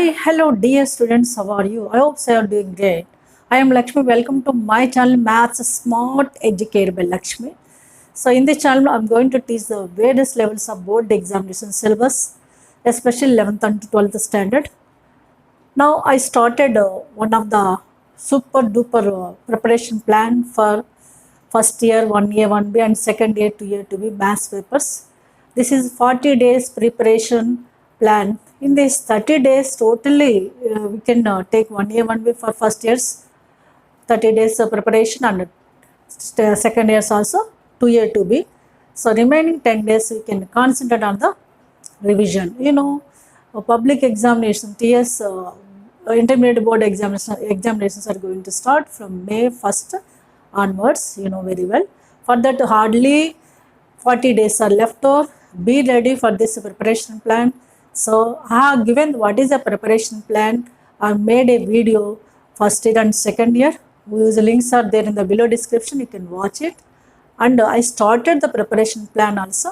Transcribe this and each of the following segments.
Hi, hello dear students, how are you? I hope you are doing great. I am Lakshmi. Welcome to my channel Maths Smart Educated by Lakshmi. So in this channel, I am going to teach the various levels of board examination syllabus, especially 11th and 12th standard. Now I started one of the super duper preparation plan for first year 1A 1B and second year 2A 2B maths papers. This is 40 days preparation plan. In this 30 days totally we can take 1A 1B for first years 30 days of preparation and second years also 2A 2B. So remaining 10 days we can concentrate on the revision. Public examination, TS intermediate board examinations are going to start from May 1st onwards, you know very well. For that hardly 40 days are left over. Be ready for this preparation plan. So I have given what is the preparation plan. I have made a video first year and second year, whose links are there in the below description. You can watch it. And I started the preparation plan also.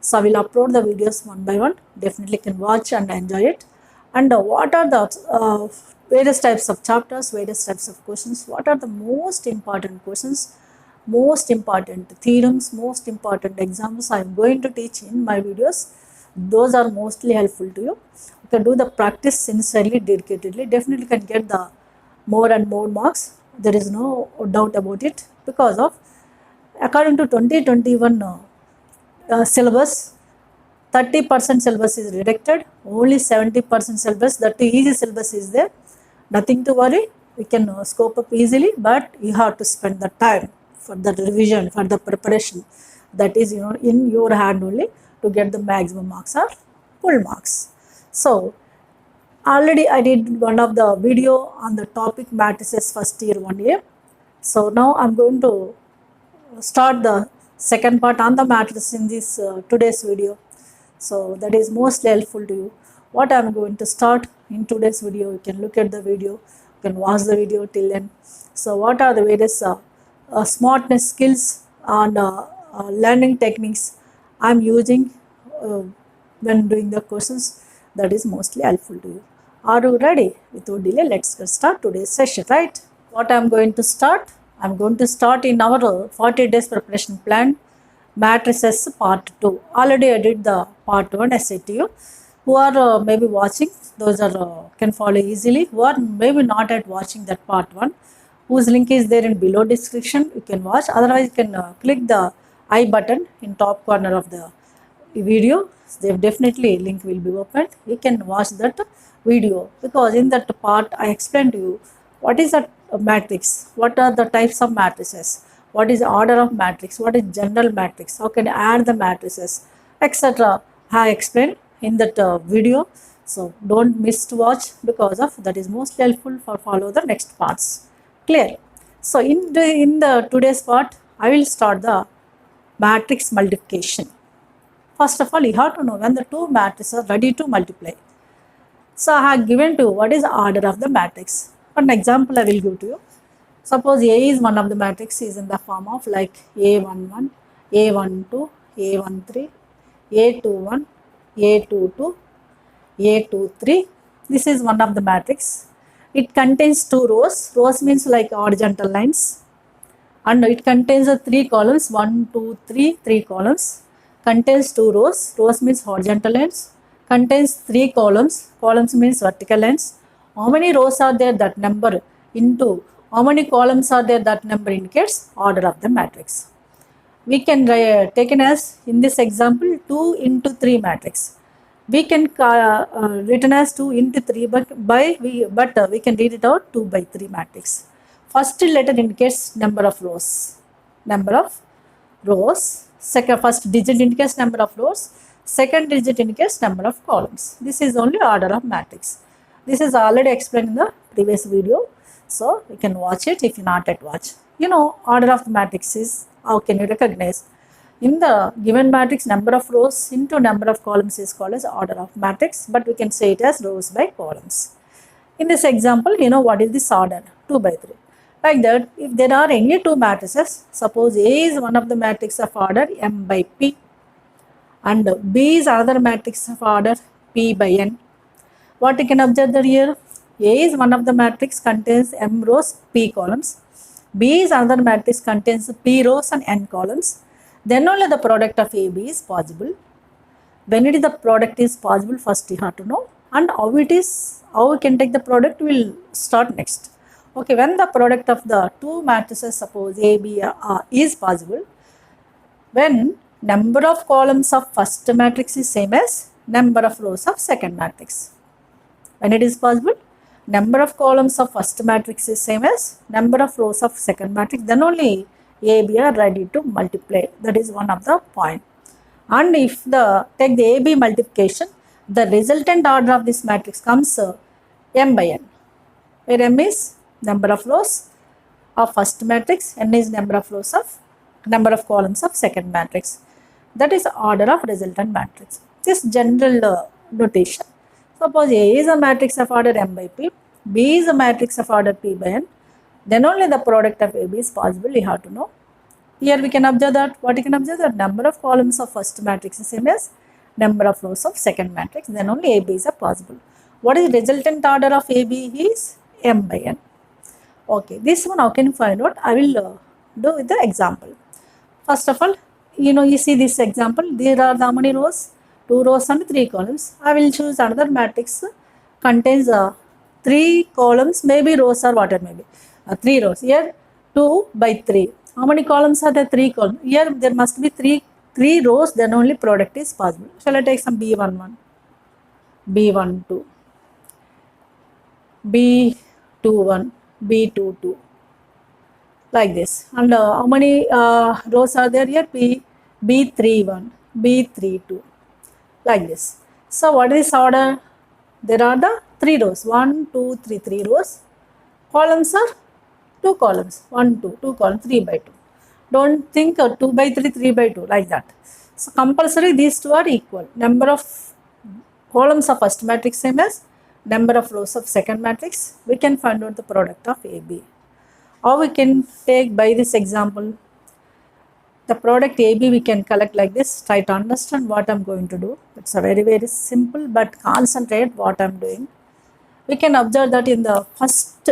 So I will upload the videos one by one. Definitely can watch and enjoy it. And what are the various types of chapters, various types of questions, what are the most important questions, most important theorems, most important examples I am going to teach in my videos. Those are mostly helpful to you. You can do the practice sincerely, dedicatedly, definitely can get the more and more marks. There is no doubt about it, because of according to 2021 syllabus, 30% syllabus is rejected, only 70% syllabus, that easy syllabus is there. Nothing to worry, we can scope up easily, but you have to spend the time for the revision, for the preparation. That is, in your hand only to get the maximum marks or full marks. So already I did one of the video on the topic matrices first year 1A. So now I'm going to start the second part on the matrices in this today's video. So that is most helpful to you. What I am going to start in today's video, you can look at the video, you can watch the video till end. So what are the various smartness skills and learning techniques I am using when doing the questions, that is mostly helpful to you. Are you ready? Without delay, let's get start today's session, right? What I am going to start? I am going to start in our 40 days preparation plan, matrices part 2. Already I did the part 1 essay to you. Who are maybe watching, those are can follow easily. Who are maybe not at watching that part 1, whose link is there in below description, you can watch. Otherwise you can click the I button in top corner of the video. There definitely link will be opened. You can watch that video, because in that part I explained to you what is a matrix, what are the types of matrices, what is the order of matrix, what is general matrix, how can you add the matrices, etc. I explained in that video. So don't miss to watch, because of that is most helpful for follow the next parts. Clear? So in the today's part, I will start the matrix multiplication. First of all, you have to know when the two matrices are ready to multiply. So I have given to you what is the order of the matrix. An example I will give to you. Suppose A is one of the matrix, is in the form of like A11, A12, A13, A21, A22, A23. This is one of the matrix. It contains two rows. Rows means like horizontal lines. And it contains 3 columns, 1, 2, 3, 3 columns. Contains 2 rows. Rows means horizontal lines. Contains 3 columns. Columns means vertical lines. How many rows are there? That number into how many columns are there? That number indicates order of the matrix. We can take it as, in this example, 2 into 3 matrix. We can written as 2 into 3, but we can read it out 2 by 3 matrix. First letter indicates number of rows. Number of rows. First digit indicates number of rows. Second digit indicates number of columns. This is only order of matrix. This is already explained in the previous video. So you can watch it if you not yet watch. Order of the matrix is, how can you recognize? In the given matrix, number of rows into number of columns is called as order of matrix, but we can say it as rows by columns. In this example, what is this order? 2 by 3. Like that, if there are any two matrices, suppose A is one of the matrix of order M by P, and B is another matrix of order P by N. What you can observe that here, A is one of the matrix contains m rows, p columns. B is another matrix contains p rows and n columns. Then only the product of AB is possible. When it is the product is possible, first you have to know, and how we can take the product will start next. Okay, when the product of the two matrices, suppose A, B is possible, when number of columns of first matrix is same as number of rows of second matrix. When it is possible, number of columns of first matrix is same as number of rows of second matrix, then only A, B are ready to multiply. That is one of the point. And if take the AB multiplication, the resultant order of this matrix comes m by n, where m is number of rows of first matrix, n is number of columns of second matrix. That is the order of resultant matrix. This general notation. Suppose A is a matrix of order m by p, B is a matrix of order p by n, then only the product of AB is possible, you have to know. Here we can observe that, what you can observe, that number of columns of first matrix is same as number of rows of second matrix, then only AB is possible. What is resultant order of AB is m by n. Okay, this one how can you find out? I will do with the example. First of all, you see this example, there are how many rows? 2 rows and 3 columns. I will choose another matrix contains 3 columns, maybe rows or whatever maybe. 3 rows. Here 2 by 3. How many columns are there? 3 columns. Here there must be 3 rows, then only product is possible. Shall I take some B11, B12, B21, B22, like this. And how many rows are there here? B31, B32, like this. So what is this order? There are the 3 rows, 1, 2, 3, 3 rows. Columns are 2 columns, 1, 2, 2 columns, 3 by 2. Don't think 2 by 3, 3 by 2, like that. So compulsory these two are equal. Number of columns of first matrix same as number of rows of second matrix. We can find out the product of AB. Or we can take by this example, the product AB we can collect like this. Try to understand what I am going to do. It's a very, very simple, but concentrate what I am doing. We can observe that in the first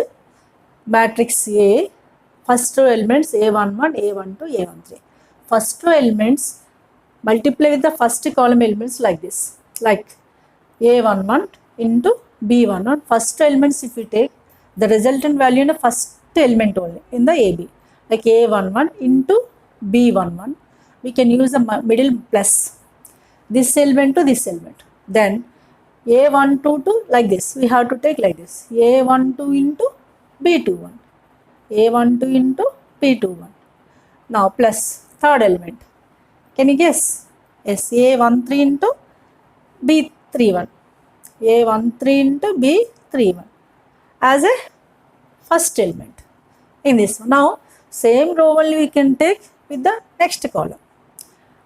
matrix A, first two elements A11, A12, A13. First two elements multiply with the first column elements like this, like A11 into B11. First elements if we take, the resultant value in the first element only in the AB, like A11 into B11. We can use a middle plus this element to this element. Then A12 to like this, we have to take like this, A12 into B21, A12 into B21. Now plus third element. Can you guess? Yes, A13 into B31, A13 into B31 as a first element in this one. Now same row only we can take with the next column.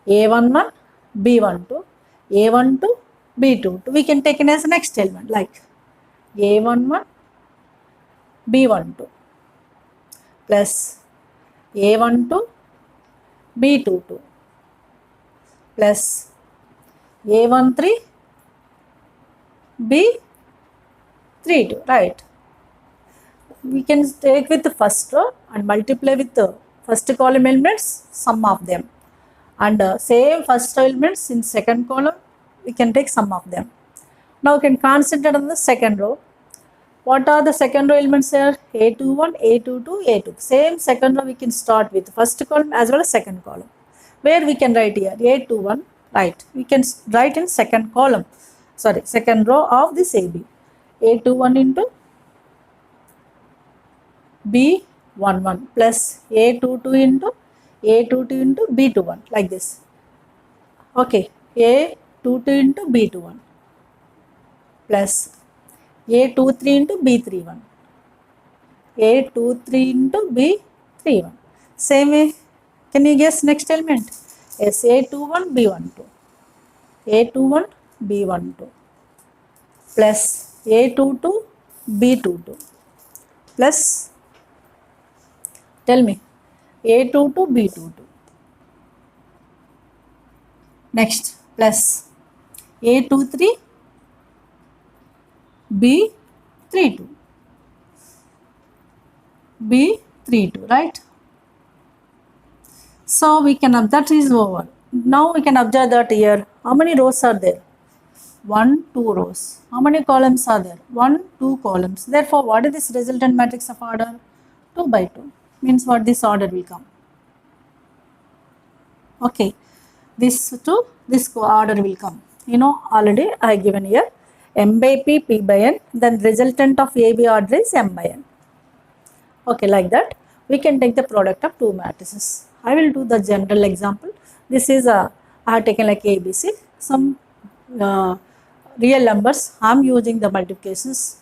A11, B12, A12, B22. We can take it as the next element like A11, B12 plus A12, B22 plus A13, B32, right? We can take with the first row and multiply with the first column elements, sum of them. And same first row elements in second column, we can take sum of them. Now we can concentrate on the second row. What are the second row elements here? A21, A22, A2. Same second row we can start with first column as well as second column. Where we can write here A21, right? We can write in second column, sorry, second row of this AB. A21 into B11 plus A22 into B21, like this. Okay, A22 into B21 plus A23 into B31, A23 into B31. Same way, can you guess next element? Yes, A21, B12, A21, B12 plus A22, B22 plus, tell me, A22, B22. Next, plus A23, B 3 2, B 3 2, right? So we can observe that is over. Now we can observe that here. How many rows are there? 1, 2 rows. How many columns are there? 1, 2 columns. Therefore, what is this resultant matrix of order? 2 by 2. Means what this order will come. Okay. This order will come. You know, already I given here m by p, p by n. Then resultant of AB order is m by n. Okay, like that. We can take the product of two matrices. I will do the general example. This is I have taken like ABC. Some real numbers. I am using the multiplications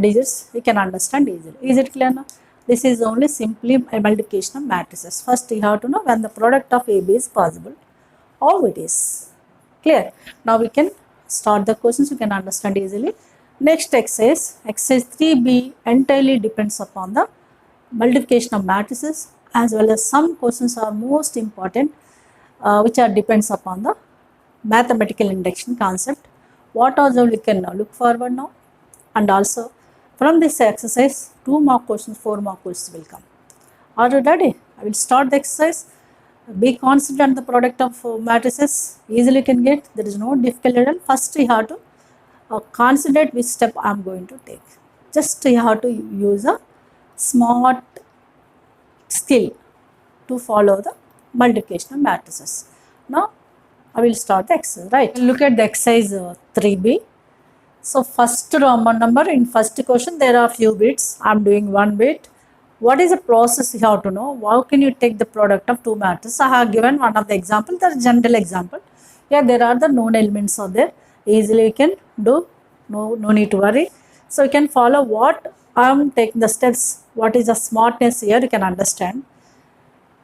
digits. You can understand easily. Is it clear now? This is only simply a multiplication of matrices. First, you have to know when the product of AB is possible. How it is. Clear? Now we can start the questions. You can understand easily. Next exercise 3B entirely depends upon the multiplication of matrices, as well as some questions are most important which are depends upon the mathematical induction concept. What also we can look forward now, and also from this exercise 2 more questions, 4 more questions will come. Are you ready? I will start the exercise. Be constant the product of matrices, easily can get, there is no difficulty at all. First you have to consider which step I am going to take. Just you have to use a smart skill to follow the multiplication of matrices. Now I will start the exercise, right? Look at the exercise 3B. So first Roman number, in first question there are few bits. I am doing one bit. What is the process you have to know? How can you take the product of two matrices? I have given one of the example, the general example. Here there are the known elements are there. Easily you can do, no need to worry. So you can follow what I am taking the steps. What is the smartness here, you can understand.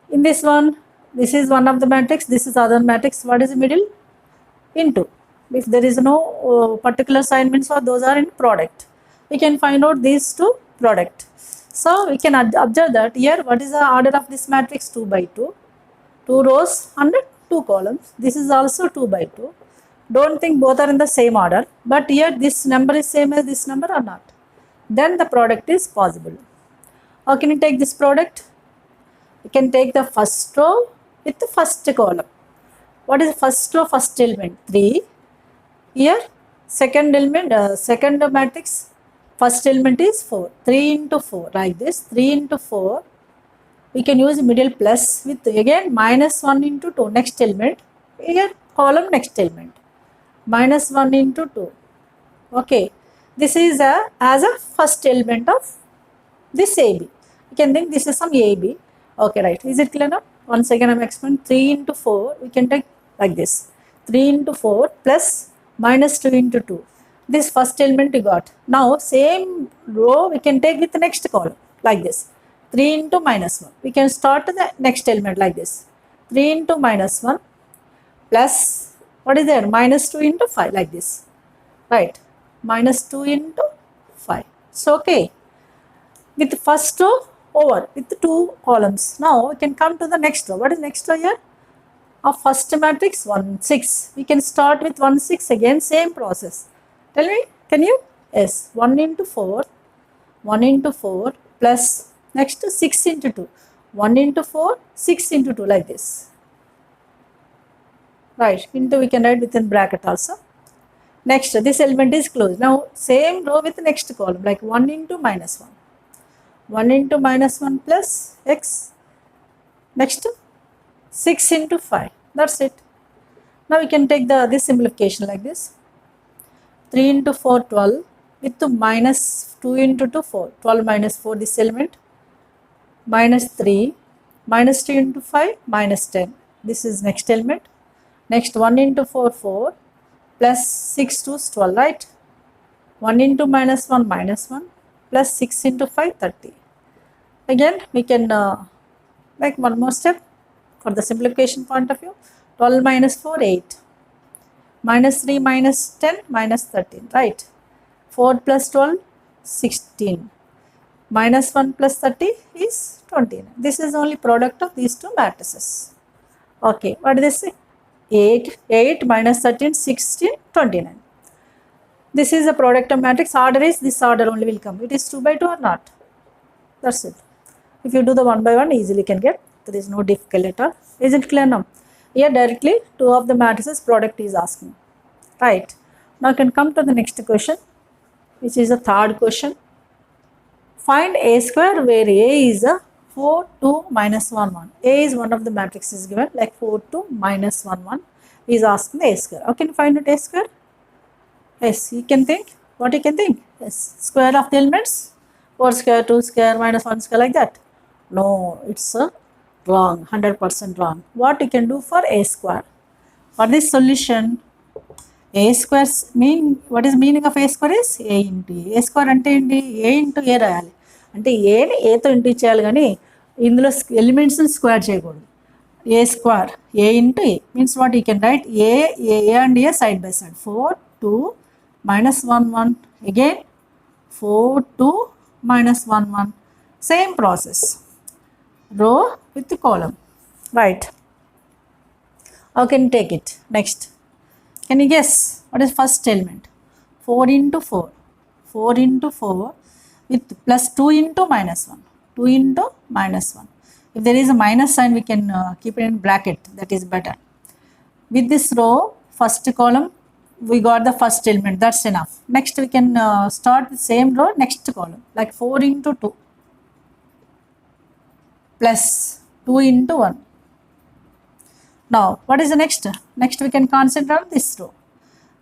In this one, this is one of the matrix, this is other matrix. What is the middle? Into. If there is no particular sign, means or those are in product. We can find out these two product. So we can observe that here what is the order of this matrix? 2 by 2. 2 rows and 2 columns. This is also 2 by 2. Don't think both are in the same order, but here this number is same as this number or not. Then the product is possible. How can you take this product? You can take the first row with the first column. What is the first row, first element? 3. Here second element, second matrix, first element is 4. 3 into 4 like this. 3 into 4. We can use middle plus with again minus 1 into 2 next element. Here column next element. Minus 1 into 2. Okay. This is as a first element of this AB. You can think this is some AB. Okay, right. Is it clear now? Once again I am explaining. 3 into 4 we can take like this. 3 into 4 plus minus 2 into 2. This first element you got. Now same row we can take with the next column like this. 3 into minus 1. We can start the next element like this. 3 into minus 1 plus what is there? Minus 2 into 5 like this. Right. Minus 2 into 5. So okay. With the first row over with the 2 columns. Now we can come to the next row. What is next row here? Of first matrix 1 6. We can start with 1 6 again, same process. Tell me, can you? Yes. 1 into 4. 1 into 4 plus next 6 into 2. 1 into 4, 6 into 2 like this. Right. Into we can write within bracket also. Next, this element is closed. Now same row with the next column like 1 into minus 1. 1 into minus 1 plus x. Next 6 into 5. That's it. Now we can take this simplification like this. 3 into 4 12 with the minus 2 into 2 4. 12 minus 4 this element. Minus 3. Minus 2 into 5 minus 10. This is next element. Next 1 into 4 4 plus 6 to 12, right? 1 into minus 1 minus 1 plus 6 into 5 30. Again we can make one more step for the simplification point of view. 12 minus 4 8. Minus 3 minus 10 minus 13, right? 4 plus 12 16. Minus 1 plus 30 is 29. This is only product of these two matrices. Okay, what did they say? 8 minus 13 16 29. This is a product of matrix. Order is this order only will come. It is 2 by 2 or not? That's it. If you do the 1 by 1, easily can get. There is no difficulty at all. Is it clear now? Here directly 2 of the matrices product is asking. Right. Now can come to the next question, which is the third question. Find A square where A is a 4, 2, minus 1, 1. A is one of the matrices given, like 4, 2, minus 1, 1. He is asking the A square. How can you find out A square? Yes, you can think. What you can think? Yes, square of the elements. 4 square, 2 square, minus 1 square, like that. No, it's wrong, 100% wrong. What you can do for A square? For this solution, A square mean, what is meaning of A square is A into A. A square అంటే ఏంటి? A into A రాయాలి. అంటే ఏని ఏతో into చేయాలి కానీ ఇందులో ఎలిమెంట్స్ని square చేయకూడదు. A square, A into A means what you can write A and A side by side. 4, 2, minus 1, 1. Again 4, 2, minus 1, 1. Same process. Row with the column. Right. How can you take it? Next. Can you guess what is first element? 4 into 4. 4 into 4 with plus 2 into minus 1. 2 into minus 1. If there is a minus sign, we can keep it in bracket. That is better. With this row, first column, we got the first element. That's enough. Next, we can start the same row, next column. Like 4 into 2. Plus 2 into 1. Now, what is the next? Next, we can concentrate on this row.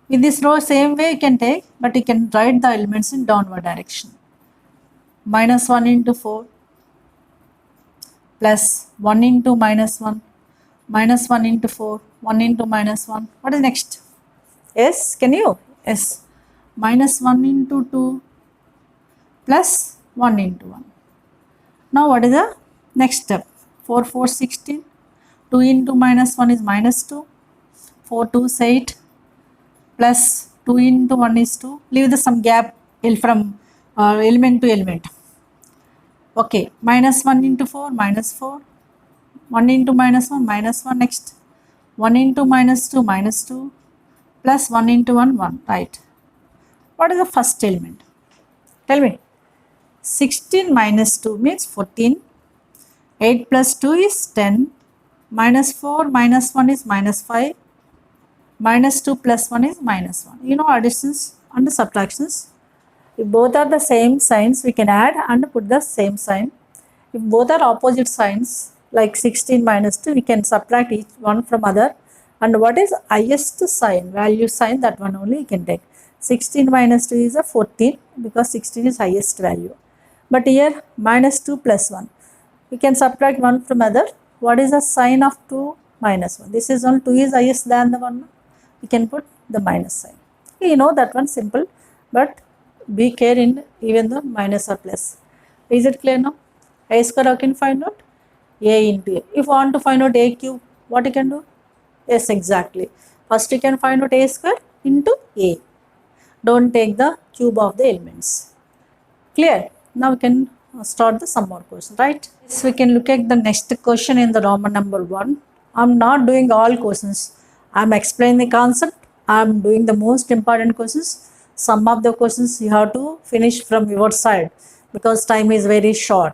With this row, same way you can take, but you can write the elements in downward direction. Minus 1 into 4, plus 1 into minus 1, minus 1 into 4, 1 into minus 1. What is next? Yes, can you? Yes. Minus 1 into 2, plus 1 into 1. Now, what is the next step? 4, 4, 16. 2 into minus 1 is minus 2. 4, 2 is 8. Plus 2 into 1 is 2. Leave the some gap from element to element. Okay. Minus 1 into 4, minus 4. 1 into minus 1, minus 1. Next. 1 into minus 2, minus 2. Plus 1 into 1, 1. Right. What is the first element? Tell me. 16 minus 2 means 14. 8 plus 2 is 10. Minus 4 minus 1 is minus 5. Minus 2 plus 1 is minus 1. You know additions and subtractions. If both are the same signs, we can add and put the same sign. If both are opposite signs, like 16 minus 2, we can subtract each one from other. And what is highest sign, value sign, that one only you can take. 16 minus 2 is a 14 because 16 is highest value. But here minus 2 plus 1. We can subtract one from other. What is the sign of 2 minus 1? This is only 2 is highest than the 1. We can put the minus sign. You know that one simple, but be care in even the minus or plus. Is it clear now? A square how can you find out? A into A. If you want to find out A cube, what you can do? Yes, exactly. First you can find out A square into A. Don't take the cube of the elements. Clear? Now we can start the some more question, right? So we can look at the next question in the Roman number 1. I'm not doing all questions. I'm explaining the concept. I'm doing the most important questions. Some of the questions you have to finish from your side because time is very short.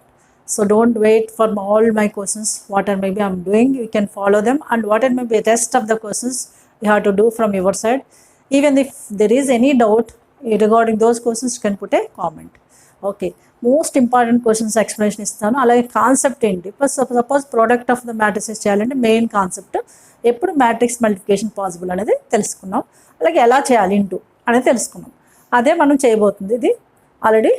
So don't wait for all my questions. Whatever maybe I'm doing, you can follow them, and whatever maybe the rest of the questions you have to do from your side. Even if there is any doubt regarding those questions, you can put a comment. Okay. Most important questions explanation ఇస్తాను. అలాగే concept ఏంటి, suppose product of the matrices చేయాలంటే main concept ఎప్పుడు matrix multiplication possible అనేది తెలుసుకున్నాం. అలాగే ఎలా చేయాలి ఇంటూ అనేది తెలుసుకున్నాం. అదే మనం చేయబోతుంది. ఇది already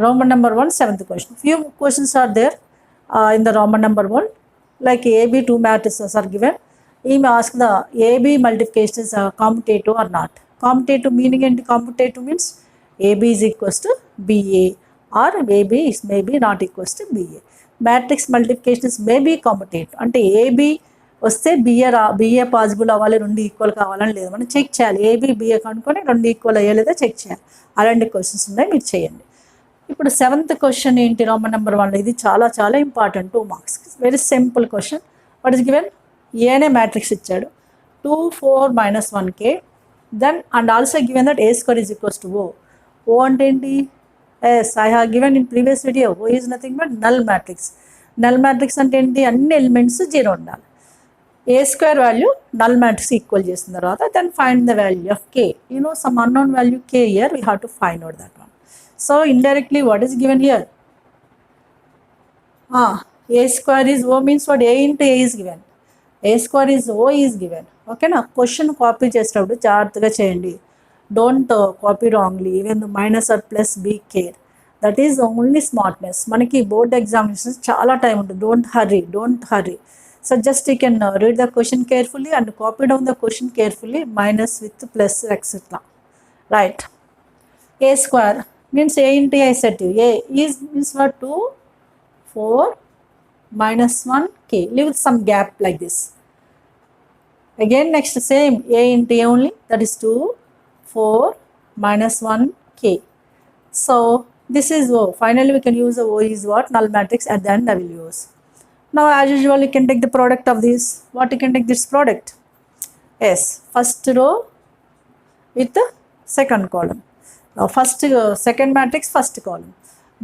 Roman number 1 7th question. Few questions are there in the Roman number 1, like AB 2 matrices are given. He may ask the AB multiplication is commutative or not. Commutative meaning ఏంటి? Commutative means AB is equals to BA or AB is maybe not equals to BA. Matrix multiplication is maybe commutative. అంటే AB వస్తే BA possible అవ్వాలి, 2 equal కావాలని లేదు, మనం check చేయాలి. AB BA కనుక్కొని 2 equal అయ్యేలేదో check చేయాలి. అలాంటి క్వశ్చన్స్ ఉన్నాయి, మీరు చేయండి. ఇప్పుడు 7th question ఏంటి రోమన్ నెంబర్ 1? ఇది చాలా చాలా important, 2 marks. Very simple question. What is given? ఏనే మ్యాట్రిక్స్ ఇచ్చాడు. 2 4 -1k then and also given that a square is equals to o అంటే ఏంటి? Yes, I have given in previous video, o is nothing but null matrix. Null matrix అంటే ఏంటి? అన్ని elements 0 ఉండాలి. A square value null matrix equal చేసిన తర్వాత then find the value of K. You know some unknown value K here, we have to find out that one. So indirectly what is given here? a square is o means what? A into a is given. A square is o is given. ఓకేనా? Question copy చేసేటప్పుడు జాగ్రత్తగా చేయండి. Don't copy wrongly. Even minus or plus be care. That is only smartness. మనకి board examinations చాలా time ఉంటుంది. Don't hurry. So just you can read the question carefully and copy down the question carefully, minus with plus etc. Right. A square means a into a, I said to you. A is means what? 2, 4, minus 1 k. Leave some gap like this. Again next same a into a only, that is 2, 4, minus 1 k. So this is O. Finally we can use the O is what? Null matrix. At the end I will use. Now as usual you can take the product of this. What you can take this product? Yes, first row with the second column. Now second matrix, first column.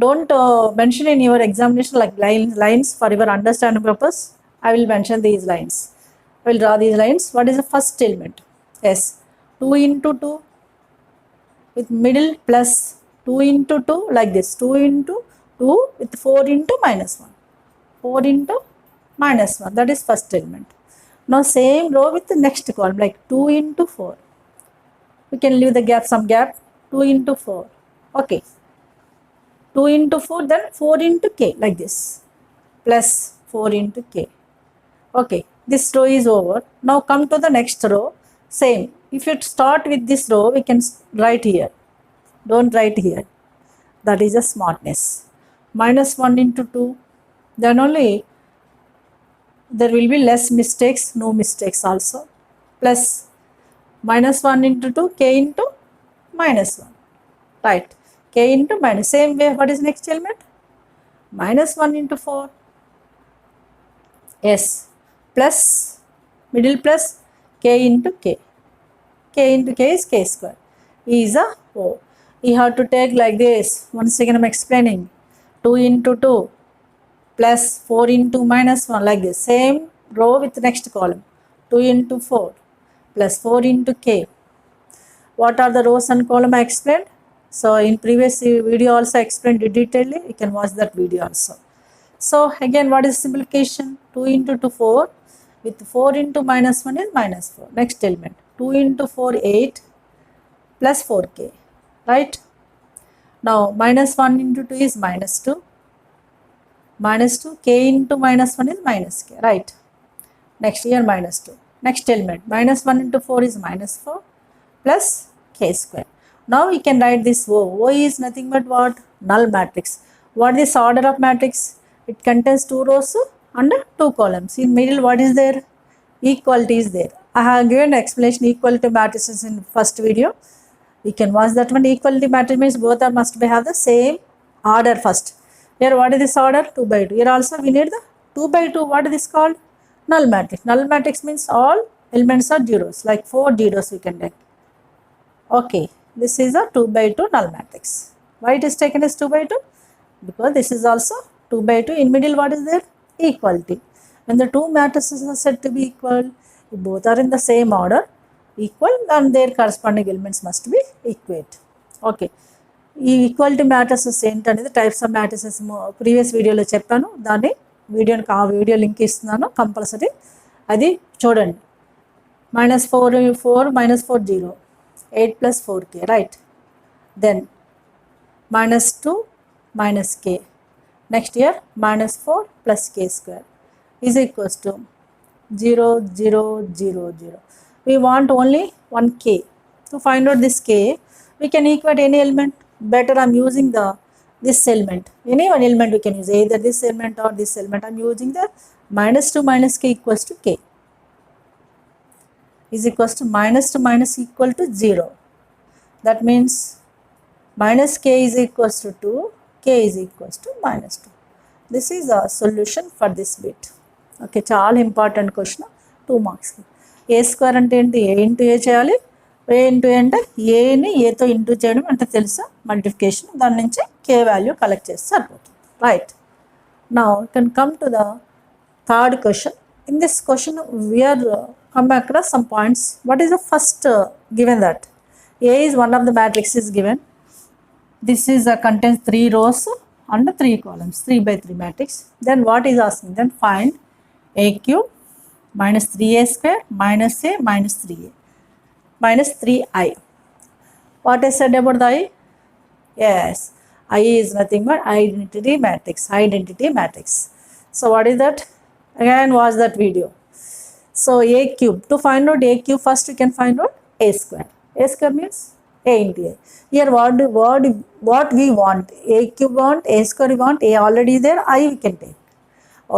Don't mention in your examination like lines for your understanding purpose. I will mention these lines. I will draw these lines. What is the first element? Yes, 2 into 2 with middle plus 2 into 2 like this. 2 into 2 with 4 into minus 1. 4 into minus 1, that is first element. Now same row with the next column like 2 into 4. We can leave the gap, some gap. 2 into 4. Okay. 2 into 4, then 4 into k like this. Plus 4 into k. Okay. This row is over. Now come to the next row. Same. If you start with this row, we can write here. Don't write here. That is a smartness. Minus 1 into 2. Then only there will be less mistakes, no mistakes also. Plus minus 1 into 2, k into minus 1. Right. K into minus. Same way, what is next element? Minus 1 into 4. Yes. Plus middle plus k into k. K into k is k square. E is a O. You have to take like this. Once again I am explaining. 2 into 2. Plus 4 into minus 1 like this. Same row with the next column. 2 into 4 plus 4 into k. What are the rows and column I explained? So in previous video also I explained it detailedly. You can watch that video also. So again what is simplification? 2 into 2 4 with 4 into minus 1 is minus 4. Next element. 2 into 4 8 plus 4k. Right? Now minus 1 into 2 is minus 2. Minus 2, k into minus 1 is minus k, right? Next here minus 2. Next element, minus 1 into 4 is minus 4 plus k square. Now we can write this O. O is nothing but what? Null matrix. What is order of matrix? It contains 2 rows and 2 columns. In middle what is there? Equality is there. I have given explanation equality matrices in first video. You can watch that one. Equality matrix means both are must have the same order first. Here what is this order? 2 by 2. Here also we need the 2 by 2. What is this called? Null matrix. Null matrix means all elements are zeros. Like 4 zeros we can take. Okay. This is a 2 by 2 null matrix. Why it is taken as 2 by 2? Because this is also 2 by 2. In middle what is there? Equality. When the two matrices are said to be equal, if both are in the same order, equal, and their corresponding elements must be equate. Okay. ఈ equality matrices ఏంటనేది types of matrices previous వీడియోలో చెప్పాను. దాన్ని ఆ video link ఇస్తున్నాను, compulsory అది చూడండి. -4 4 -4 0 8 plus 4k, right? Then -2 minus k. Next here -4 plus k square is equals to 0 0 0 0. We want only 1k. To find out this k, we can equate any element. Better I'm using this element. Any one element we can use, either this element or this element. I'm using the -2 minus k equals to k. Is equals to -2 minus equal to 0. That means minus k is equals to 2, k is equals to -2. This is a solution for this bit. Okay, చాలా important question, 2 marks. A square అంటే ఏంటి? A into A చేయాలి, ఏ into ఏ అంటే ఏని ఏతో into చేయడం అంటే తెలుసా, మల్టిప్లికేషన్. దాని నుంచి కే వాల్యూ కలెక్ట్ చేస్తే సరిపోతుంది. Right. Now you can come to the third question. In this question, we are come across some points. What is the first given that A is one of the matrix is given. This is contains 3 rows and 3 columns, 3 by 3 matrix. Then what is asking? Then find A cube minus 3A square minus A minus 3A minus 3I. What I said about the I? Yes, I is nothing but identity matrix. Identity matrix. So what is that? Again watch that video. So A cube, to find out A cube first we can find out A square. A square means A into A. Here what we want? A cube want, A square we want, A already there, I we can take.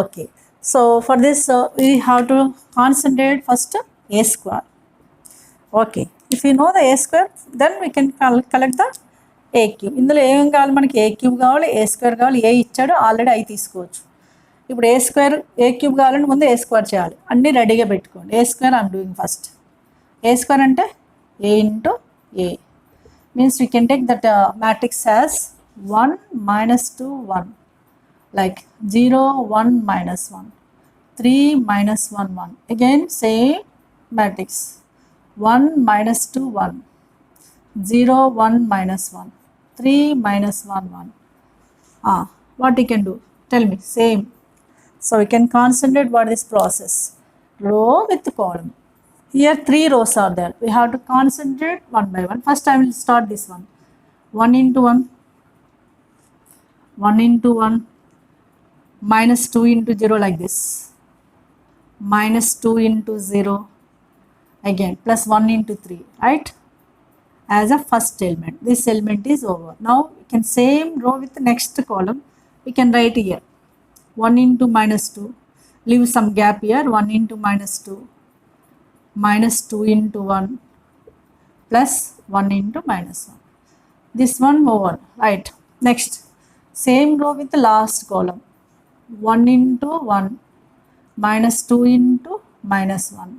Okay. So for this we have to concentrate first A square. Okay. If you know the A square, then we can collect the A cube. ఇందులో ఏం కావాలి మనకి? A cube కావాలి, A square కావాలి. A ఇచ్చాడు, already I తీసుకోవచ్చు. ఇప్పుడు ఏ square ఏ cube కావాలంటే ముందు ఏ స్క్వేర్ చేయాలి. అన్నీ రెడీగా పెట్టుకోండి. A square I'm doing first. A square అంటే A into A means we can take that matrix as 1 minus 2 1 like 0 1 minus 1 3 minus 1 1 again same matrix 1 minus 2 1 0 1 minus 1 3 minus 1 1. What you can do? Tell me. Same. So we can concentrate what is this process. Row with column. Here 3 rows are there. We have to concentrate one by one. First I will start this one. 1 into 1. 1 into 1. Minus 2 into 0 like this. Minus 2 into 0. Again plus 1 into 3. Right? As a first element. This element is over. Now we can same row with the next column. We can write here. 1 into minus 2, leave some gap here, 1 into minus 2, minus 2 into 1, plus 1 into minus 1. This one over, right. Next, same row with the last column, 1 into 1, minus 2 into minus 1,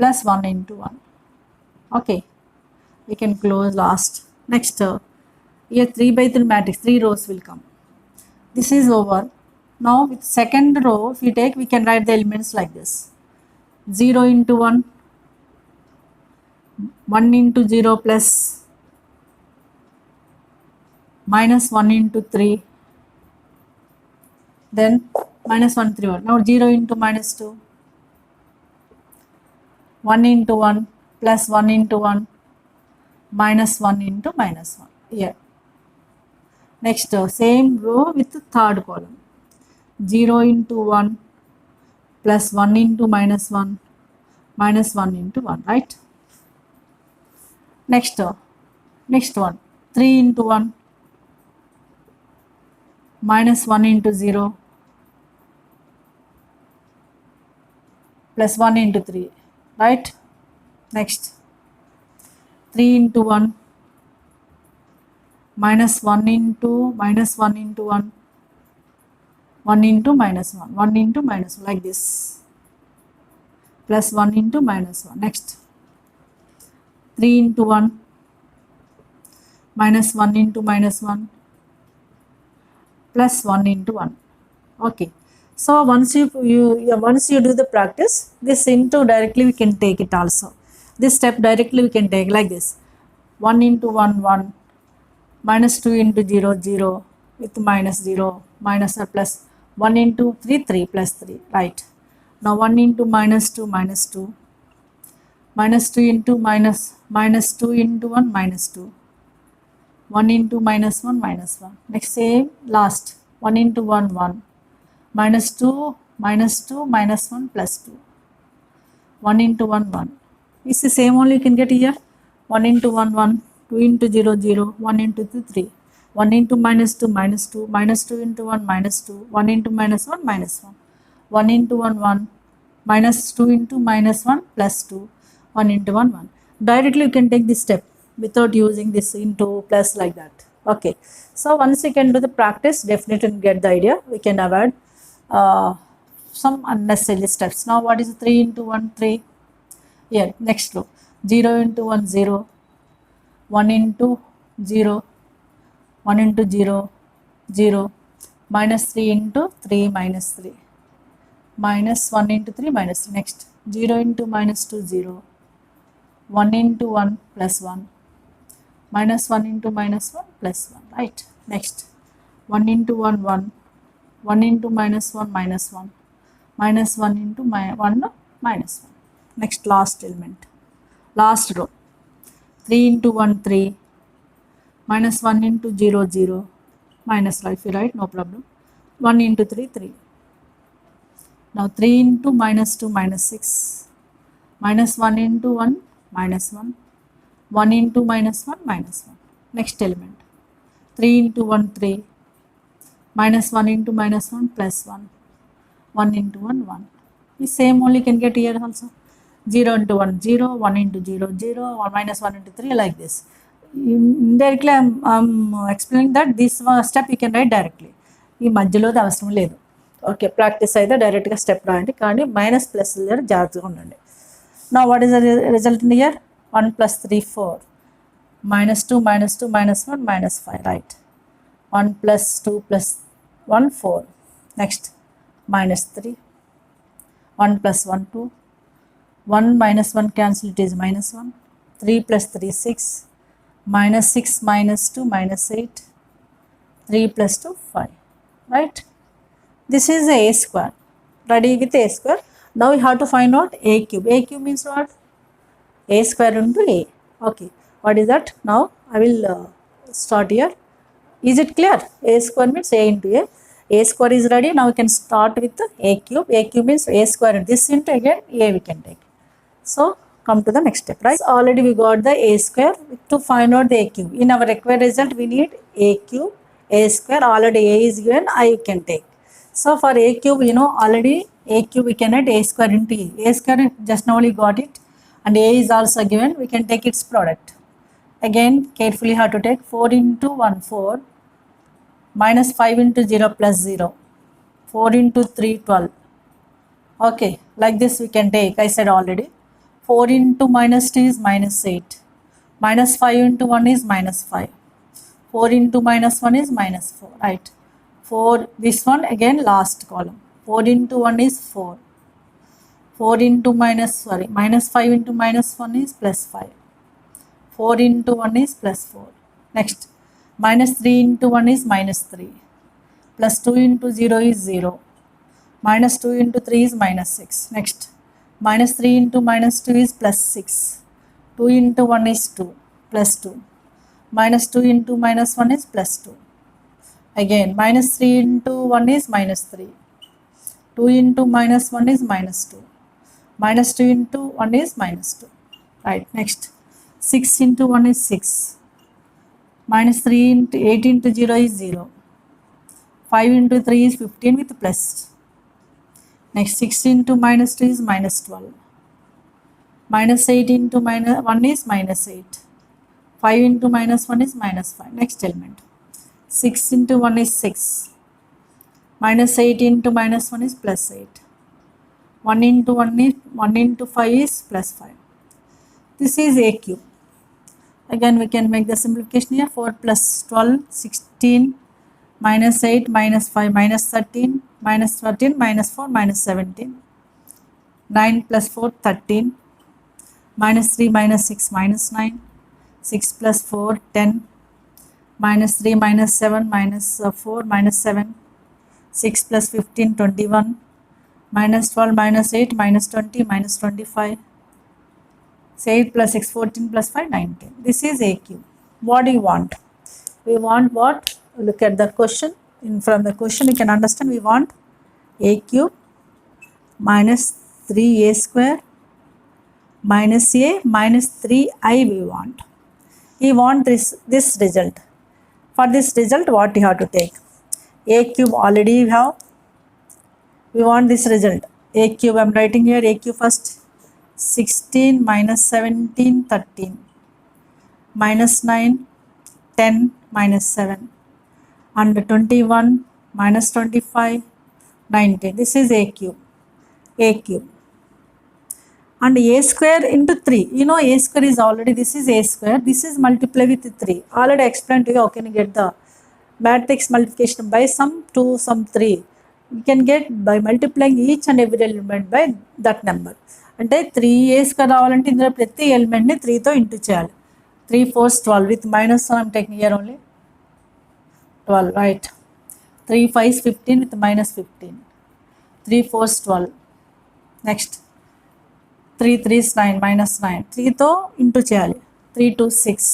plus 1 into 1. Okay, we can close last. Next, here 3 by 3 matrix, 3 rows will come. This is over. Now with second row, if we take, we can write the elements like this. 0 into 1, 1 into 0 plus minus 1 into 3, then minus 1 3 1. Now 0 into minus 2, 1 into 1 plus 1 into 1 minus 1 into minus 1 here. Next, same row with the third column. 0 into 1 plus 1 into minus 1 minus 1 into 1, right? Next one. 3 into 1 minus 1 into 0 plus 1 into 3, right? Next, 3 into 1 minus 1 into minus 1 into 1, 1 into minus 1, 1 into minus 1 like this, plus 1 into minus 1. Next, 3 into 1 minus 1 into minus 1 plus 1 into 1. Okay. So once you do the practice, this into directly we can take it also. This step directly we can take like this. 1 into 1 1 minus 2 into 0 0 with minus 0 minus or plus 1 into 3 3 plus 3, right? Now 1 into minus 2 minus 2 minus 2 into minus 2 into 1 minus 2, 1 into minus 1 minus 1. Next same last 1 into 1 1 minus 2 minus 2 minus 1 plus 2, 1 into 1 1. It's the same only you can get here. 1 into 1 1, 2 into 0 0, 1 into 2 3, 1 into minus 2 minus 2, minus 2 into 1 minus 2, 1 into minus 1 minus 1, 1 into 1 1, minus 2 into minus 1 plus 2, 1 into 1 1. Directly you can take this step without using this into plus like that. Okay, so once you can do the practice, definitely get the idea. We can avoid some unnecessary steps. Now what is 3 into 1 3? Here next row. 0 into 1 0, 1 into 0, 1 into 0 0, minus 3 into 3 minus 3, minus 1 into 3 minus 3. Next 0 into minus 2 0, 1 into 1 plus 1, minus 1 into minus 1 plus 1, right? Next 1 into 1 1, 1 into minus 1 minus 1, minus 1 into 1 minus 1. Next last element, last row, 3 into 1 3, minus 1 into 0 0, minus, if you write no problem, 1 into 3 3. Now 3 into minus 2 minus 6, minus 1 into 1 minus 1, 1 into minus 1 minus 1. Next element, 3 into 1 3, minus 1 into minus 1 plus 1, 1 into 1 1. The same only can get here also. 0 into 1 0, 1 into 0 0, or minus 1 into 3, like this. Indirectly I'm explaining that this step you can write directly. ఈ మధ్యలోది అవసరం లేదు. Okay, practice అయితే డైరెక్ట్గా step రాయండి, కానీ minus plus దగ్గర జాగ్రత్తగా ఉండండి. నా what is the result in year? 1 plus 3 4, minus 2 minus 2 minus 1 minus 5, right? 1 plus 2 plus 1 4. Next minus 3, 1 plus 1 2, 1 minus 1 cancel, it is minus 1, 3 plus 3 6, minus 6 minus 2 minus 8, 3 plus 2 5, right? This is a square. Ready with a square. Now we have to find out a cube. A cube means what? A square into a. Okay, what is that? Now I will start here. Is it clear? A square means a into a. A square is ready. Now we can start with a cube. A cube means a square, and this into again a we can take. So come to the next step, right? So already we got the a square. To find out the a cube, in our required result we need a cube, a square. Already a is given, I can take. So for a cube, you know, already a cube we can add a square into a. A square just now we got it, and a is also given. We can take its product. Again carefully have to take 4 into 1 4, minus 5 into 0 plus 0, 4 into 3 12. Okay, like this we can take. I said already 4 into minus 2 is minus 8, minus 5 into 1 is minus 5, 4 into minus 1 is minus 4, right? 4, this one again last column, 4 into 1 is 4, 4 into minus 5 into minus 1 is plus 5, 4 into 1 is plus 4. Next minus 3 into 1 is minus 3, plus 2 into 0 is 0, minus 2 into 3 is minus 6. Next minus 3 into minus 2 is plus 6, 2 into 1 is 2 plus 2, minus 2 into minus 1 is plus 2. Again minus 3 into 1 is minus 3, 2 into minus 1 is minus 2, minus 2 into 1 is minus 2, right? Next 6 into 1 is 6, minus 3 into 8 into 0 is 0, 5 into 3 is 15 with plus. Next 6 into minus 2 is minus 12, minus 8 into minus 1 is minus 8, 5 into minus 1 is minus 5. Next element, 6 into 1 is 6, minus 8 into minus 1 is plus 8, 1 into 1 is 1 into 5 is plus 5. This is a cube. Again we can make the simplification here. 4 plus 12 16, minus 8 minus 5 minus 13, minus 13 minus 4 minus 17, 9 plus 4 13, minus 3 minus 6 minus 9, 6 plus 4 10, minus 3 minus 7 minus 4 minus 7, 6 plus 15 21, minus 12 minus 8 minus 20 minus 25, 8 plus 6 14 plus 5 19. This is a cube. What do you want? We want what? Look at the question. From the question you can understand we want a cube minus 3a square minus a minus 3i we want. We want this result. For this result what you have to take? A cube already we have. We want this result. A cube, I am writing here a cube first. 16 minus 17 13, minus 9 10 minus 7, and 21 minus 25 19. This is a cube. A cube. and a square into 3. You know a square is already, this is a square, this is multiply with 3. Already explained to you how can you get the matrix multiplication by some 2, some 3. You can get by multiplying each and every element by that number. అంటే 3a square రావాలంటే ఇందులో ప్రతి ఎలిమెంట్ని 3తో into చేయాలి. 3 4 12 with minus 1 I'm taking here only 12, right? 3 5 15 with minus 15. 3 4 12. Next 3 3 9 minus 9. 3తో into చేయాలి. 3 2 6.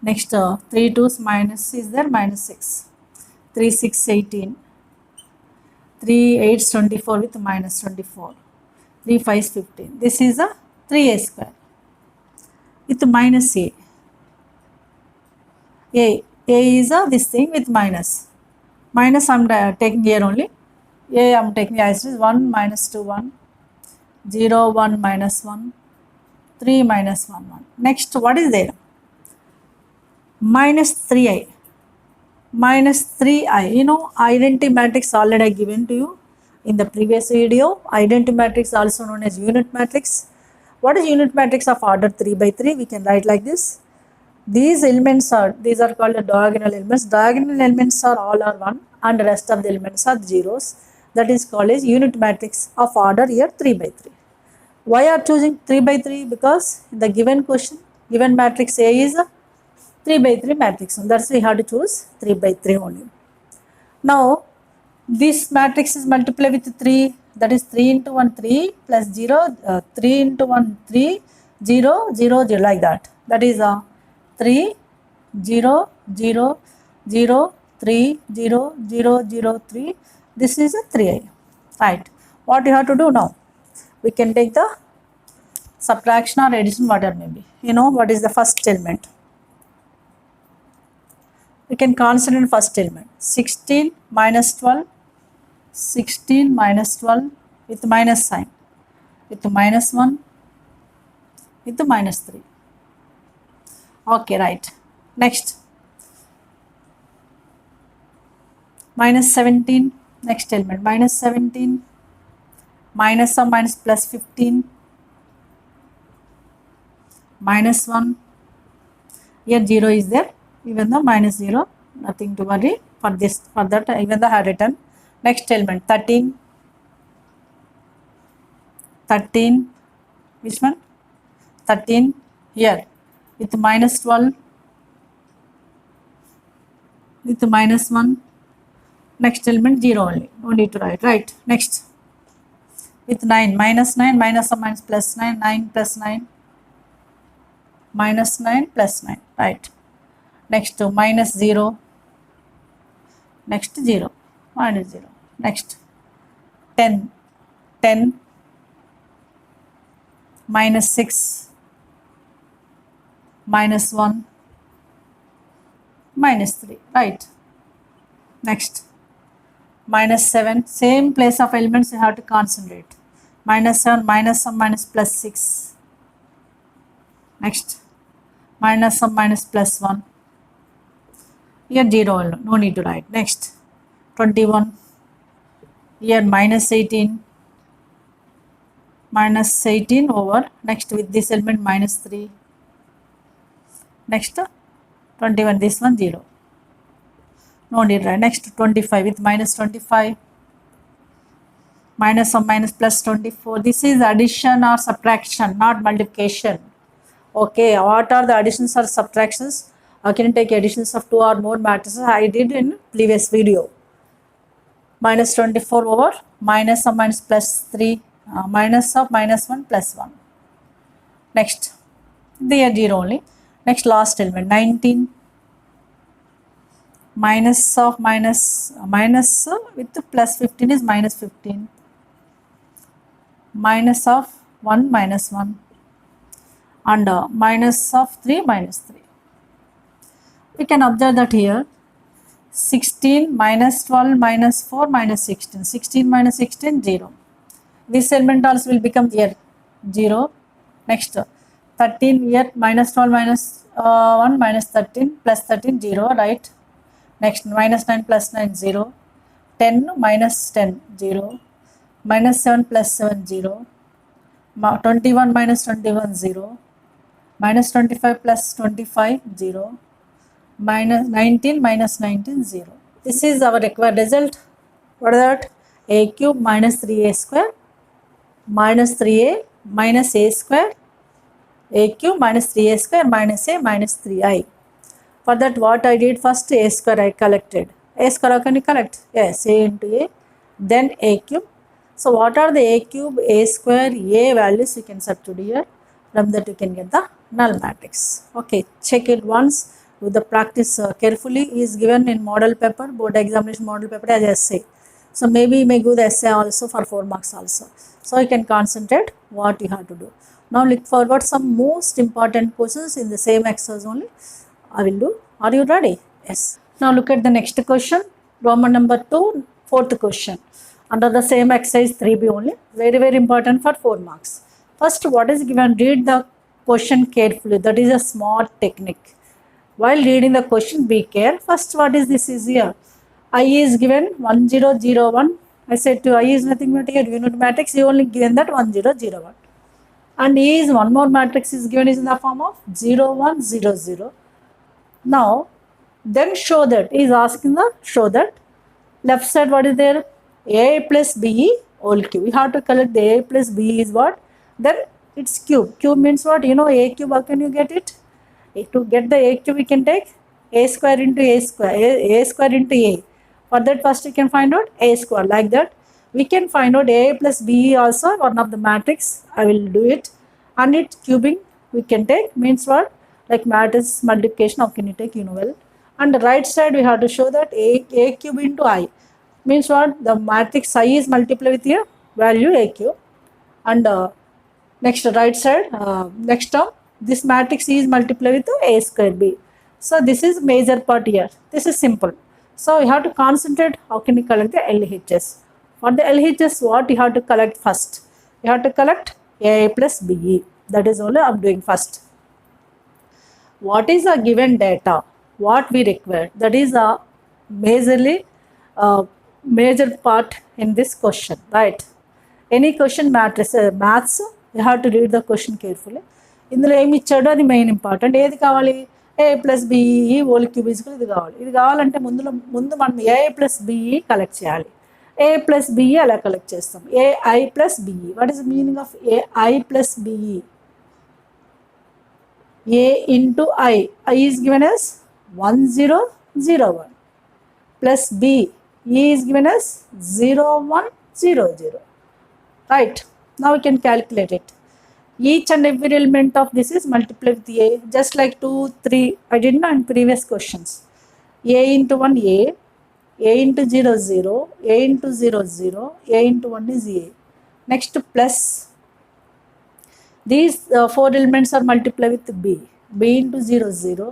Next 3 2's minus is there, minus 6. 3 6 18. 3 8 24 with minus 24. 3 5 15. This is a 3a square with minus a. A is a this thing with minus. Minus I'm taking here only. A I'm taking as is 1 minus 2 1. 0 1 minus 1. 3 minus 1 1. Next what is there? Minus 3i. Minus 3i. You know identity matrix already given to you in the previous video. Identity matrix also known as unit matrix. What is unit matrix of order 3 by 3? We can write like this. These elements are, these are called the diagonal elements. Diagonal elements are all are 1 and the rest of the elements are zeros. That is called as unit matrix of order here 3 by 3. Why are choosing 3 by 3? Because in the given question, given matrix A is a 3 by 3 matrix. So that's why we have to choose 3 by 3 only. Now this matrix is multiplied with 3, that is 3 into 1 3 plus 0, 3 into 1 3, 0 0 0 like that. That is 3 0 0 0 3 0 0 0 3. This is a 3i, right? What you have to do now? We can take the subtraction or addition, whatever may be. You know what is the first element? We can consider the first element. 16 minus 12. 16 minus 12 with minus sign, with minus 1, with minus 3. Okay, right. Next, minus 17, next element, minus 17, minus or minus plus 15, minus 1, here 0 is there, even though minus 0, nothing to worry for this, for that even though I have written. Next element 13, 13, which one? 13 here with minus 12, with minus 1. Next element 0 only, no need to write, right? Next with 9, minus 9, minus or minus plus 9, 9 plus 9, minus 9 plus 9, right? Next minus 0, next 0, minus 0. Next 10, 10 minus 6, minus 1, minus 3, right? Next minus 7, same place of elements you have to concentrate. Minus 7, minus some minus plus 6. Next minus some minus plus 1. Here 0, no need to write. Next 21. Here minus 18, minus 18 over, next with this element minus 3, next 21, this one 0, no need, right? Next 25 with minus 25, minus or minus plus 24, this is addition or subtraction, not multiplication. Okay, what are the additions or subtractions? I can take additions of 2 or more matrices, I did in previous video. Minus 24 over minus or minus plus 3, minus of minus 1 plus 1. Next, they are 0 only. Next last element 19, minus of minus, minus with the plus 15 is minus 15, minus of 1 minus 1, and minus of 3 minus 3. We can observe that here 16 minus 12 minus 4 minus 16. 16 minus 16, 0. This element also will become here 0. Next 13 here minus 12 minus 1 minus 13 plus 13, 0, right? Next minus 9 plus 9, 0. 10 minus 10, 0. Minus 7 plus 7, 0. 21 minus 21 0, minus 25 plus 25 0, minus 19 minus 19 0. This is our required result. What is that? A cube minus 3a square minus 3a minus a square, a cube minus 3a square minus a minus 3i. For that, what I did first, a square I collected. A square how can you collect? Yes, a into a, then a cube. So what are the a cube, a square, a values you can substitute here. From that you can get the null matrix. Okay, check it once with the practice carefully. Is given in model paper, board examination model paper as essay. So maybe you may go the essay also for 4 marks also. So you can concentrate what you have to do. Now look forward some most important questions in the same exercise only. I will do. Are you ready? Yes. Now look at the next question. Roman number 2, fourth question. Under the same exercise 3b only. Very, very important for 4 marks. First, what is given? Read the question carefully. That is a smart technique. While reading the question, be careful. First, what is this is here? I is given 1001. I said to I is nothing but here unit matrix. You only given that 1001. And E is one more matrix is given is in the form of 0100. Now, then show that is asking the show that left side what is there? A plus B whole cube. We have to collect the A plus B is what? Then it's cube. Cube means what? You know A cube, how can you get it? To get the A cube, we can take A square into A square, A square into A. For that, first you can find out A square. Like that, we can find out A plus B also, one of the matrix. I will do it. And it cubing, we can take, means what? Like matrix multiplication, how can you take? You know well. And the right side, we have to show that A cube into I. Means what? The matrix I is multiplied with a value A cube. And next right side, next term, this matrix is multiplied with A square B. So this is major part here. This is simple. So you have to concentrate how can you collect the LHS. For the LHS, what you have to collect first? You have to collect A plus BE. That is only I am doing first. What is a given data? What we require? That is a majorly major part in this question, right? Any question matrix, maths, you have to read the question carefully. ఇందులో ఏమి ఇచ్చాడో అది main important. ఏది కావాలి? A plus B whole cube is ఇది కావాలి. ఇది కావాలంటే ముందు మనం ఏ ప్లస్ బిఈ కలెక్ట్ చేయాలి. ఏ ప్లస్ బిఈ అలా కలెక్ట్ చేస్తాం. AI plus BE. What is the meaning of AI plus BE? A into I is given as 1001 plus B, E is given as 0100. Right, now we can calculate it. Each and every element of this is multiplied with A, just like 2, 3 I did not in previous questions. A into 1 A into 00, A into 00, A into 1 is A. Next plus these 4 elements are multiplied with B. B into 00,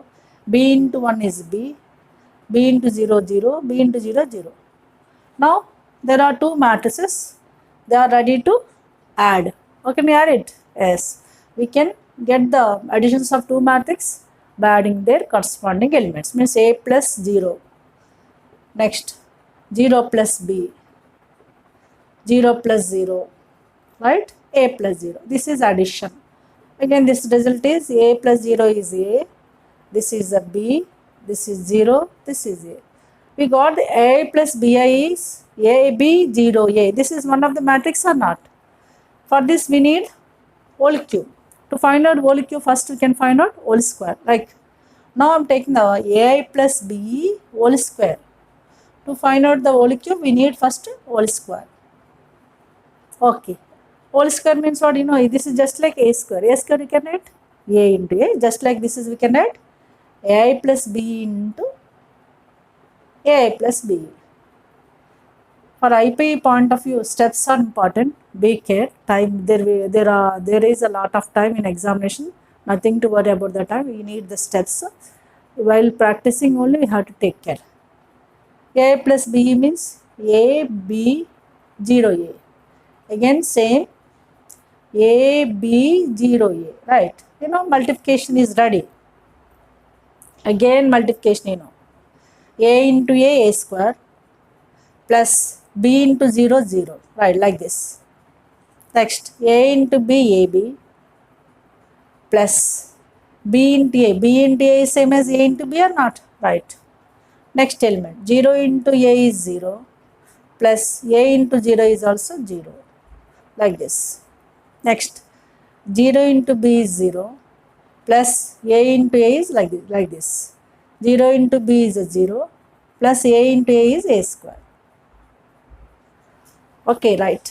B into 1 is B, B into 00, B into 00. Now there are 2 matrices. They are ready to add. How can we add it? Yes, we can get the additions of 2 matrices by adding their corresponding elements. Means A plus 0. Next 0 plus B, 0 plus 0. Right? A plus 0. This is addition. Again, this result is A plus 0 is A. This is a B. This is 0. This is A. We got the A plus BI is AB 0 A. This is one of the matrix or not? For this, we need whole cube. To find out whole cube, first we can find out whole square. Like now, I am taking the AI plus BE whole square. To find out the whole cube, we need first whole square. Okay. Whole square means what? You know, this is just like A square. A square we can write A into A. Just like this is we can write AI plus B into AI plus B. For IPE point of view, steps are important. Be care. Time there is a lot of time in examination. Nothing to worry about the time. We need the steps. While practicing only, we have to take care. A plus B means A B 0 A. Again same. A, B, 0, A, right? You know, multiplication is ready. Again, multiplication, you know. A into A square plus B into 0, 0, right? Like this. Next, A into B, AB, plus B into A. B into A is same as A into B or not? Right. Next element, 0 into A is 0, plus A into 0 is also 0, like this. Next, 0 into B is 0, plus A into A is like this. 0 into B is a 0, plus A into A is A square. Okay, right.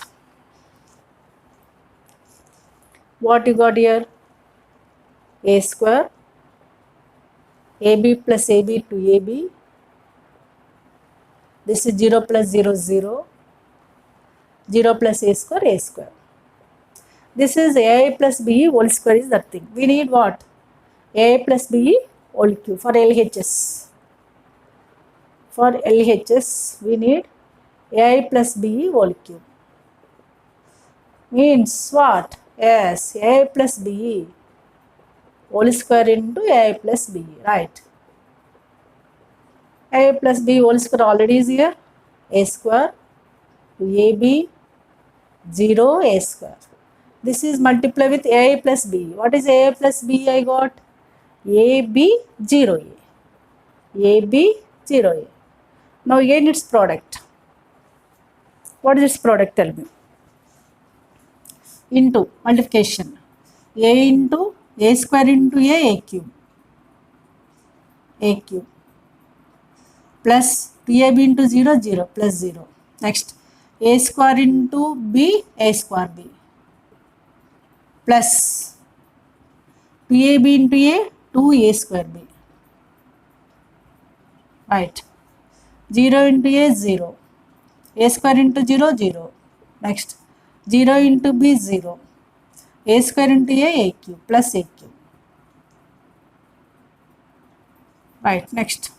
What you got here? A square, AB plus AB to AB. This is 0 plus 0, 0. 0 plus A square, A square. This is AI plus BE whole square is that thing. We need what? AI plus BE whole cube for LHS. For LHS, we need AI plus BE whole cube. Means what? Yes, AI plus BE whole square into AI plus BE, right? AI plus B whole square already is here. A square to AB 0 A square. This is multiply with AI plus B. What is AI plus B I got? AB 0A. AB 0A. Now again its product. What is its product? Tell me. Into multiplication. A into A square into A cube. A cube. Plus 2AB into 0, 0 plus 0. Next, A square into B, A square B. Plus 2AB into A, 2A square B. Right. 0 into A, 0. A square into 0, 0. Next, 0 into B, 0. A square into A cube plus A cube. Right. Next,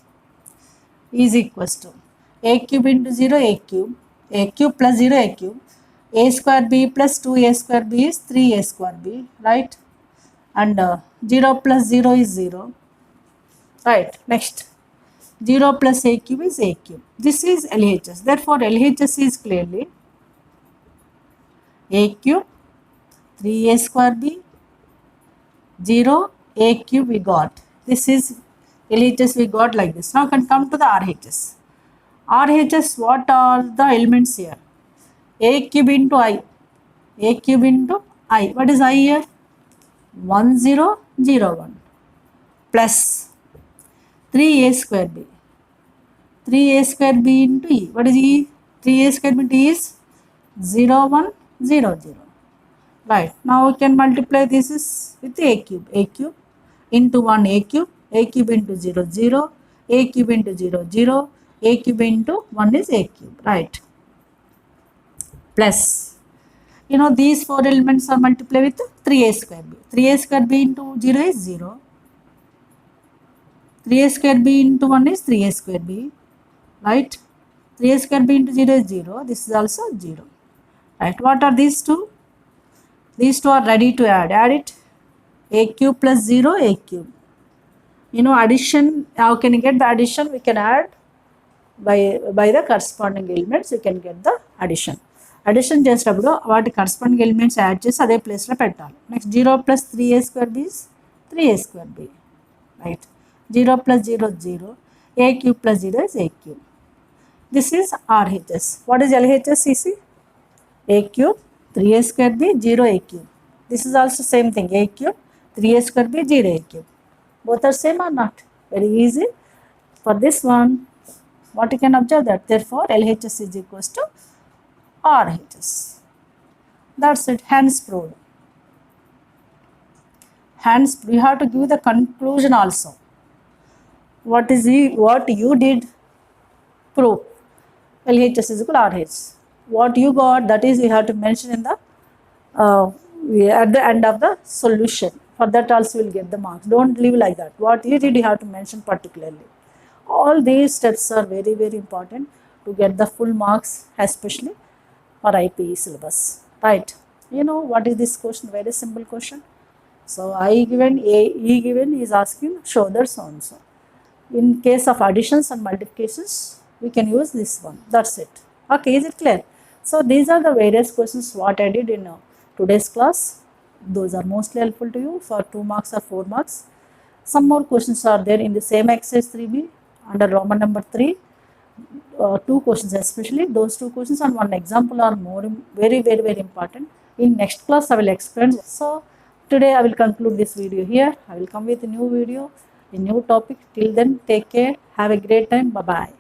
is equals to A cube into 0, A cube plus 0, A cube. A square B plus 2A square B is 3A square B, right? And 0 plus 0 is 0, right? Next, 0 plus A cube is A cube. This is LHS. Therefore, LHS is clearly A cube, 3A square B, 0, A cube we got. This is LHS we got like this. Now can come to the RHS. RHS, what are the elements here? A cube into I. A cube into I. What is I here? 1, 0, 0, 1. Plus 3A square B. 3A square B into E. What is E? 3A square B into E is 0, 1, 0, 0. Right. Now we can multiply this is with A cube. A cube into 1 A cube. A cube into 0, 0. A cube into 0, 0. A cube into 1 is A cube. Right. Plus, you know, these four elements are multiplied with 3A square B. 3A square B into 0 is 0. 3A square B into 1 is 3A square B. Right. 3A square B into 0 is 0. This is also 0. Right. What are these two? These two are ready to add. Add it. A cube plus 0, A cube. You know, addition, how can you get the addition? We can add by the corresponding elements, you can get the addition. Addition చేసేటప్పుడు వాటి corresponding elements add చేసి అదే ప్లేస్లో పెట్టాలి. Next 0 plus 3A square B is 3A square B. Right. 0 plus 0 0. A cube plus 0 is A cube. This is RHS. What is LHS? CC? A cube 3A square B 0 A cube. This is also same thing. A cube 3A square B 0 A cube. Both are same or not? Very easy. For this one, what you can observe that therefore LHS is equals to RHS. That's it. Hence proved. Hence we have to give the conclusion also. What you did prove LHS is equal to RHS. What you got, that is you have to mention in the at the end of the solution. For that also you will get the marks. Don't leave like that. What you did, you have to mention particularly. All these steps are very, very important to get the full marks, especially for IPE syllabus. Right. You know what is this question? Very simple question. So I given, E given is asking show that so and so. In case of additions and multiplications, we can use this one. That's it. Okay, is it clear? So these are the various questions what I did in today's class. Those are mostly helpful to you for 2 marks or 4 marks. Some more questions are there in the same exercise 3b under Roman number 3. 2 questions, especially those 2 questions and one example are very important. In next class I will explain. So today I will conclude this video here. I will come with a new video, a new topic. Till then, take care, have a great time, bye bye.